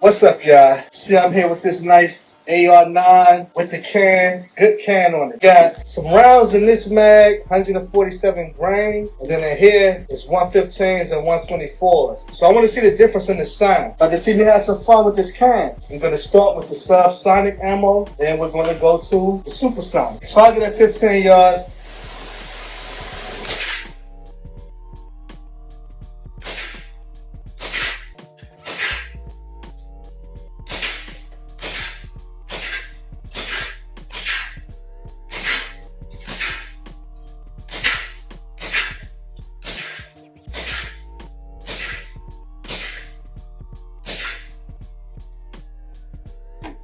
What's up, y'all? See, I'm here with this nice AR9 with the can, good can on it. Got some rounds in this mag, 147 grain, and then in here it's 115s and 124s. So I want to see the difference in the sound. Like to see me have some fun with this can. I'm going to start with the subsonic ammo, then we're going to go to the supersonic. Target at 15 yards.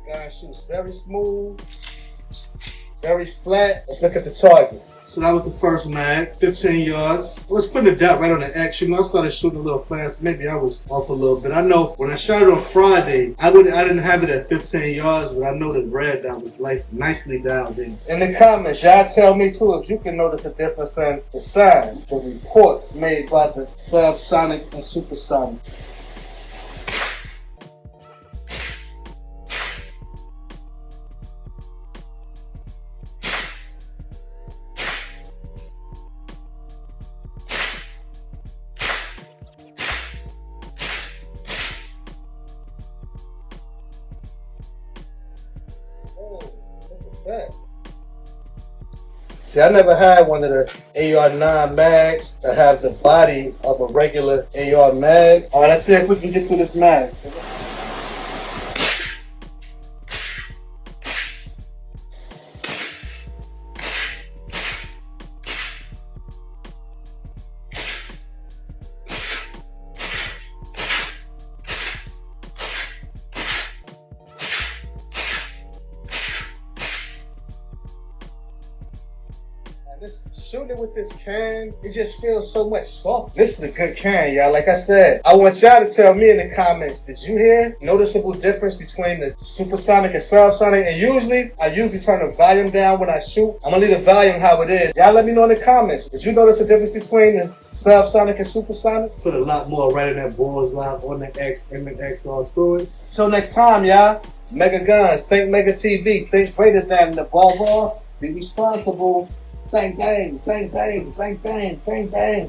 Guy shoots very smooth, very flat. Let's look at the target. So that was the first mag, 15 yards. Let's put the dot right on the X. You know, I started shooting a little fast. Maybe I was off a little bit. I know when I shot it on Friday, I didn't have it at 15 yards, but I know the red dot was nicely dialed in. In the comments, y'all tell me too if you can notice a difference in the sound. The report made by the subsonic and supersonic. Oh, look at that. See, I never had one of the AR9 mags that have the body of a regular AR mag. All right, let's see if we can get through this mag. This shooting with this can, it just feels so much soft. This is a good can, y'all. Like I said, I want y'all to tell me in the comments, did you hear noticeable difference between the supersonic and subsonic? And I usually turn the volume down when I shoot. I'm gonna leave the volume how it is. Y'all let me know in the comments. Did you notice the difference between the subsonic and supersonic? Put a lot more right in that bullseye on the X and the X all through it. Till next time, y'all. Mega Guns, think Mega TV, think greater than the ball. Be responsible. Bang, bang, bang, bang, bang, bang, bang, bang.